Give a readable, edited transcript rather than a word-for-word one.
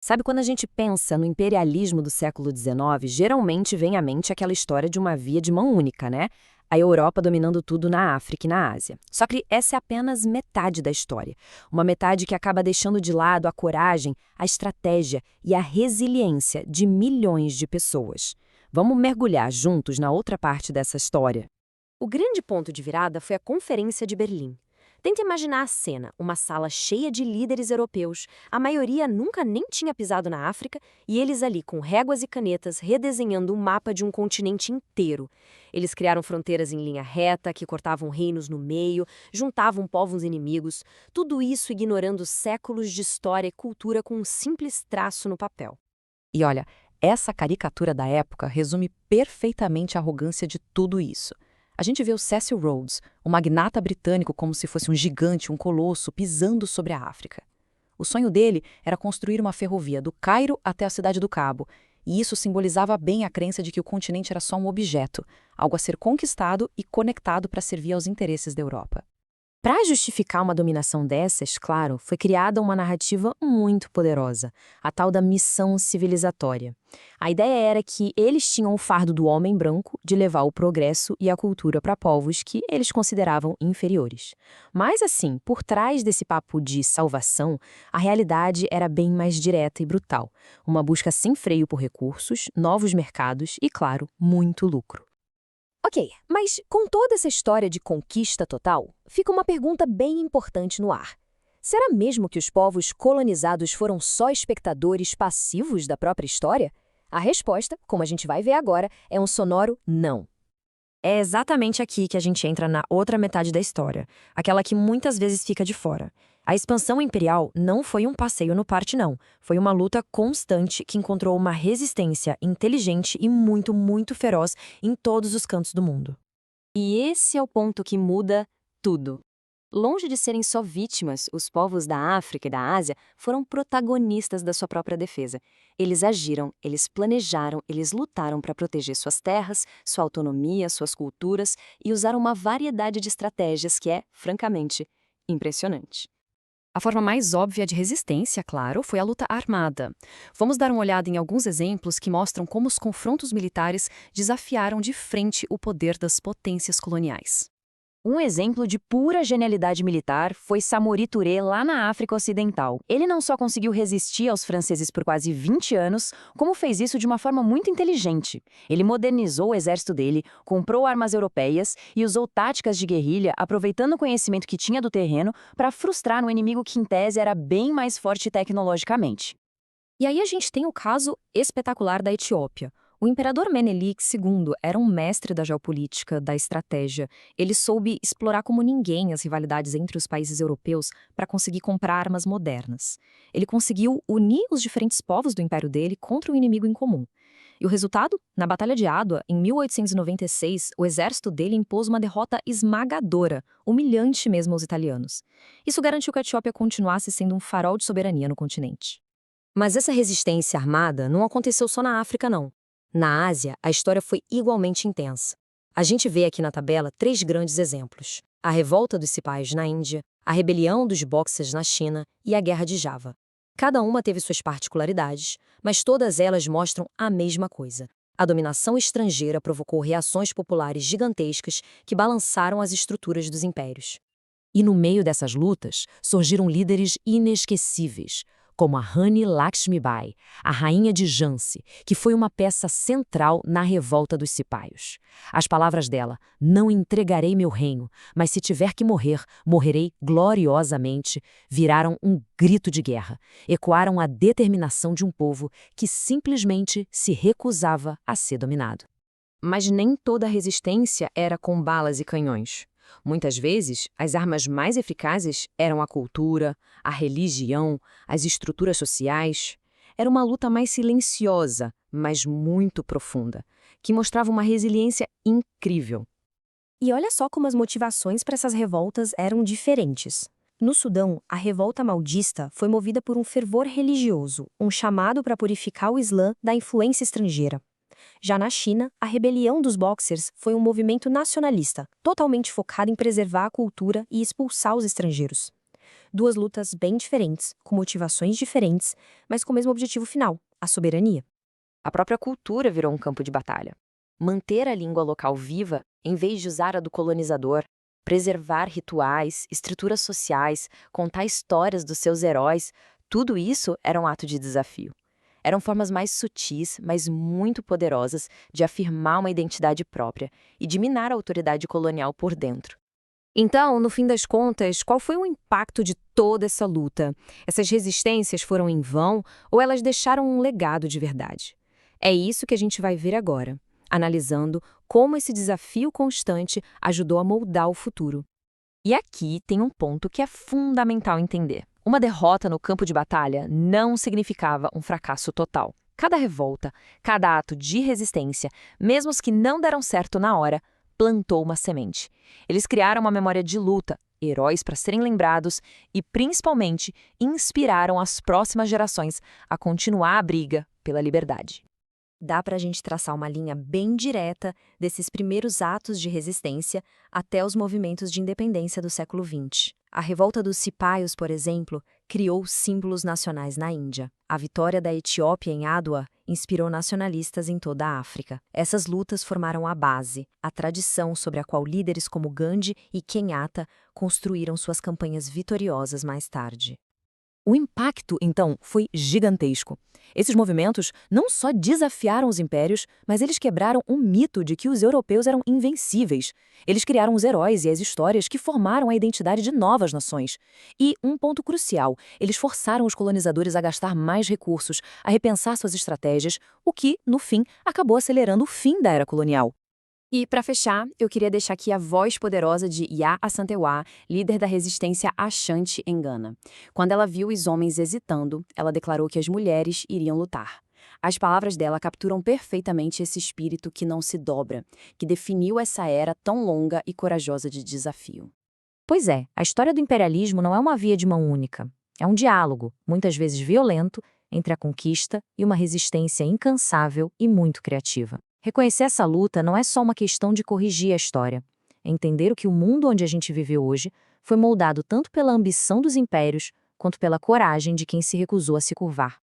Sabe, quando a gente pensa no imperialismo do século XIX, geralmente vem à mente aquela história de uma via de mão única, né? A Europa dominando tudo na África e na Ásia. Só que essa é apenas metade da história. Uma metade que acaba deixando de lado a coragem, a estratégia e a resiliência de milhões de pessoas. Vamos mergulhar juntos na outra parte dessa história. O grande ponto de virada foi a Conferência de Berlim. Tenta imaginar a cena, uma sala cheia de líderes europeus, a maioria nunca nem tinha pisado na África, e eles ali com réguas e canetas redesenhando o mapa de um continente inteiro. Eles criaram fronteiras em linha reta, que cortavam reinos no meio, juntavam povos inimigos, tudo isso ignorando séculos de história e cultura com um simples traço no papel. E olha, essa caricatura da época resume perfeitamente a arrogância de tudo isso. A gente vê o Cecil Rhodes, o magnata britânico, como se fosse um gigante, um colosso, pisando sobre a África. O sonho dele era construir uma ferrovia do Cairo até a Cidade do Cabo, e isso simbolizava bem a crença de que o continente era só um objeto, algo a ser conquistado e conectado para servir aos interesses da Europa. Para justificar uma dominação dessas, claro, foi criada uma narrativa muito poderosa, a tal da missão civilizatória. A ideia era que eles tinham o fardo do homem branco de levar o progresso e a cultura para povos que eles consideravam inferiores. Mas assim, por trás desse papo de salvação, a realidade era bem mais direta e brutal. Uma busca sem freio por recursos, novos mercados e, claro, muito lucro. Ok, mas com toda essa história de conquista total, fica uma pergunta bem importante no ar. Será mesmo que os povos colonizados foram só espectadores passivos da própria história? A resposta, como a gente vai ver agora, é um sonoro não. É exatamente aqui que a gente entra na outra metade da história, aquela que muitas vezes fica de fora. A expansão imperial não foi um passeio no parque, não. Foi uma luta constante que encontrou uma resistência inteligente e muito, muito feroz em todos os cantos do mundo. E esse é o ponto que muda tudo. Longe de serem só vítimas, os povos da África e da Ásia foram protagonistas da sua própria defesa. Eles agiram, eles planejaram, eles lutaram para proteger suas terras, sua autonomia, suas culturas e usaram uma variedade de estratégias que é, francamente, impressionante. A forma mais óbvia de resistência, claro, foi a luta armada. Vamos dar uma olhada em alguns exemplos que mostram como os confrontos militares desafiaram de frente o poder das potências coloniais. Um exemplo de pura genialidade militar foi Samori Touré lá na África Ocidental. Ele não só conseguiu resistir aos franceses por quase 20 anos, como fez isso de uma forma muito inteligente. Ele modernizou o exército dele, comprou armas europeias e usou táticas de guerrilha, aproveitando o conhecimento que tinha do terreno para frustrar um inimigo que, em tese, era bem mais forte tecnologicamente. E aí a gente tem o caso espetacular da Etiópia. O imperador Menelik II era um mestre da geopolítica, da estratégia. Ele soube explorar como ninguém as rivalidades entre os países europeus para conseguir comprar armas modernas. Ele conseguiu unir os diferentes povos do império dele contra um inimigo em comum. E o resultado? Na Batalha de Adwa, em 1896, o exército dele impôs uma derrota esmagadora, humilhante mesmo aos italianos. Isso garantiu que a Etiópia continuasse sendo um farol de soberania no continente. Mas essa resistência armada não aconteceu só na África, não. Na Ásia, a história foi igualmente intensa. A gente vê aqui na tabela 3 grandes exemplos: a revolta dos Sipais na Índia, a rebelião dos Boxers na China e a Guerra de Java. Cada uma teve suas particularidades, mas todas elas mostram a mesma coisa. A dominação estrangeira provocou reações populares gigantescas que balançaram as estruturas dos impérios. E no meio dessas lutas, surgiram líderes inesquecíveis, como a Rani Lakshmibai, a rainha de Jhansi, que foi uma peça central na revolta dos cipaios. As palavras dela: "Não entregarei meu reino, mas se tiver que morrer, morrerei gloriosamente", viraram um grito de guerra, ecoaram a determinação de um povo que simplesmente se recusava a ser dominado. Mas nem toda resistência era com balas e canhões. Muitas vezes, as armas mais eficazes eram a cultura, a religião, as estruturas sociais. Era uma luta mais silenciosa, mas muito profunda, que mostrava uma resiliência incrível. E olha só como as motivações para essas revoltas eram diferentes. No Sudão, a revolta maudista foi movida por um fervor religioso, um chamado para purificar o Islã da influência estrangeira. Já na China, a rebelião dos Boxers foi um movimento nacionalista, totalmente focado em preservar a cultura e expulsar os estrangeiros. Duas lutas bem diferentes, com motivações diferentes, mas com o mesmo objetivo final, a soberania. A própria cultura virou um campo de batalha. Manter a língua local viva, em vez de usar a do colonizador, preservar rituais, estruturas sociais, contar histórias dos seus heróis, tudo isso era um ato de desafio. Eram formas mais sutis, mas muito poderosas, de afirmar uma identidade própria e de minar a autoridade colonial por dentro. Então, no fim das contas, qual foi o impacto de toda essa luta? Essas resistências foram em vão ou elas deixaram um legado de verdade? É isso que a gente vai ver agora, analisando como esse desafio constante ajudou a moldar o futuro. E aqui tem um ponto que é fundamental entender. Uma derrota no campo de batalha não significava um fracasso total. Cada revolta, cada ato de resistência, mesmo os que não deram certo na hora, plantou uma semente. Eles criaram uma memória de luta, heróis para serem lembrados e, principalmente, inspiraram as próximas gerações a continuar a briga pela liberdade. Dá para a gente traçar uma linha bem direta desses primeiros atos de resistência até os movimentos de independência do século XX. A revolta dos cipaios, por exemplo, criou símbolos nacionais na Índia. A vitória da Etiópia em Adwa inspirou nacionalistas em toda a África. Essas lutas formaram a base, a tradição sobre a qual líderes como Gandhi e Kenyatta construíram suas campanhas vitoriosas mais tarde. O impacto, então, foi gigantesco. Esses movimentos não só desafiaram os impérios, mas eles quebraram o mito de que os europeus eram invencíveis. Eles criaram os heróis e as histórias que formaram a identidade de novas nações. E, um ponto crucial, eles forçaram os colonizadores a gastar mais recursos, a repensar suas estratégias, o que, no fim, acabou acelerando o fim da era colonial. E, para fechar, eu queria deixar aqui a voz poderosa de Yaa Asantewaa, líder da resistência Ashanti em Gana. Quando ela viu os homens hesitando, ela declarou que as mulheres iriam lutar. As palavras dela capturam perfeitamente esse espírito que não se dobra, que definiu essa era tão longa e corajosa de desafio. Pois é, a história do imperialismo não é uma via de mão única. É um diálogo, muitas vezes violento, entre a conquista e uma resistência incansável e muito criativa. Reconhecer essa luta não é só uma questão de corrigir a história. É entender que o mundo onde a gente vive hoje foi moldado tanto pela ambição dos impérios quanto pela coragem de quem se recusou a se curvar.